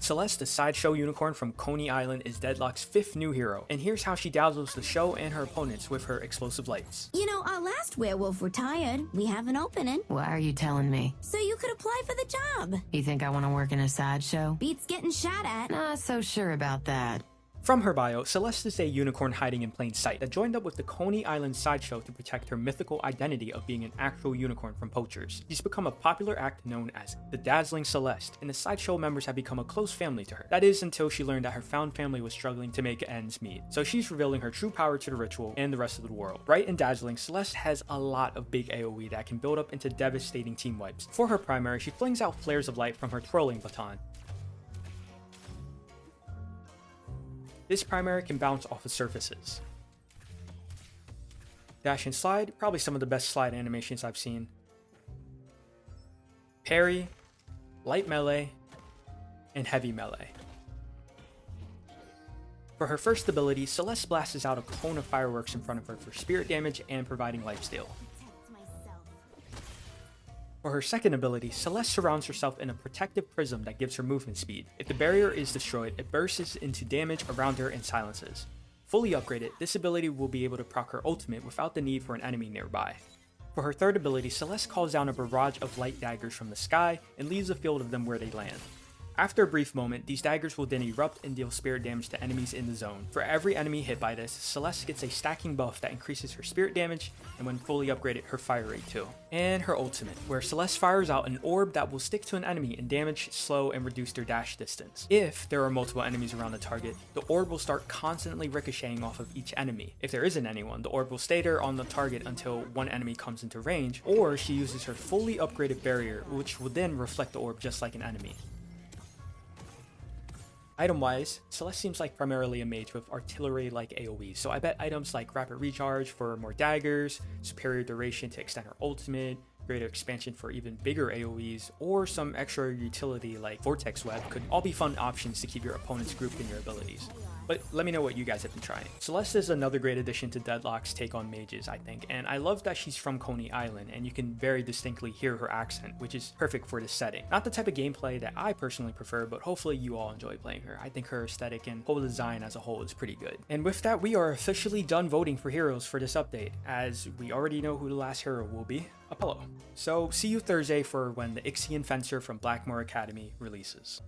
Celeste, the sideshow unicorn from Coney Island, is Deadlock'S 5th new hero, and here's how she dazzles the show and her opponents with her explosive lights. You know, our last werewolf retired. We have an opening. Why are you telling me? So you could apply for the job. You think I want to work in a sideshow? Beats getting shot at. Not so sure about that. From her bio, Celeste is a unicorn hiding in plain sight that joined up with the Coney Island sideshow to protect her mythical identity of being an actual unicorn from poachers. She's become a popular act known as the Dazzling Celeste, and the sideshow members have become a close family to her. That is until she learned that her found family was struggling to make ends meet. So she's revealing her true power to the ritual and the rest of the world. Bright and dazzling, Celeste has a lot of big AoE that can build up into devastating team wipes. For her primary, she flings out flares of light from her twirling baton. This primary can bounce off of surfaces. Dash and slide, probably some of the best slide animations I've seen. Parry, light melee, and heavy melee. For her first ability, Celeste blasts out a cone of fireworks in front of her for spirit damage and providing lifesteal. For her second ability, Celeste surrounds herself in a protective prism that gives her movement speed. If the barrier is destroyed, it bursts into damage around her and silences. Fully upgraded, this ability will be able to proc her ultimate without the need for an enemy nearby. For her third ability, Celeste calls down a barrage of light daggers from the sky and leaves a field of them where they land. After a brief moment, these daggers will then erupt and deal spirit damage to enemies in the zone. For every enemy hit by this, Celeste gets a stacking buff that increases her spirit damage, and when fully upgraded, her fire rate too. And her ultimate, where Celeste fires out an orb that will stick to an enemy and damage, slow, and reduce their dash distance. If there are multiple enemies around the target, the orb will start constantly ricocheting off of each enemy. If there isn't anyone, the orb will stay there on the target until one enemy comes into range, or she uses her fully upgraded barrier, which will then reflect the orb just like an enemy. Item-wise, Celeste seems like primarily a mage with artillery-like AoE, so I bet items like rapid recharge for more daggers, superior duration to extend her ultimate, greater expansion for even bigger AoEs, or some extra utility like Vortex Web could all be fun options to keep your opponents grouped in your abilities. But let me know what you guys have been trying. Celeste is another great addition to Deadlock'S take on mages, I think, and I love that she's from Coney Island and you can very distinctly hear her accent, which is perfect for this setting. Not the type of gameplay that I personally prefer, but hopefully you all enjoy playing her. I think her aesthetic and whole design as a whole is pretty good. And with that, we are officially done voting for heroes for this update, as we already know who the last hero will be, Apollo. So see you Thursday for when the Ixian Fencer from Blackmoor Academy releases.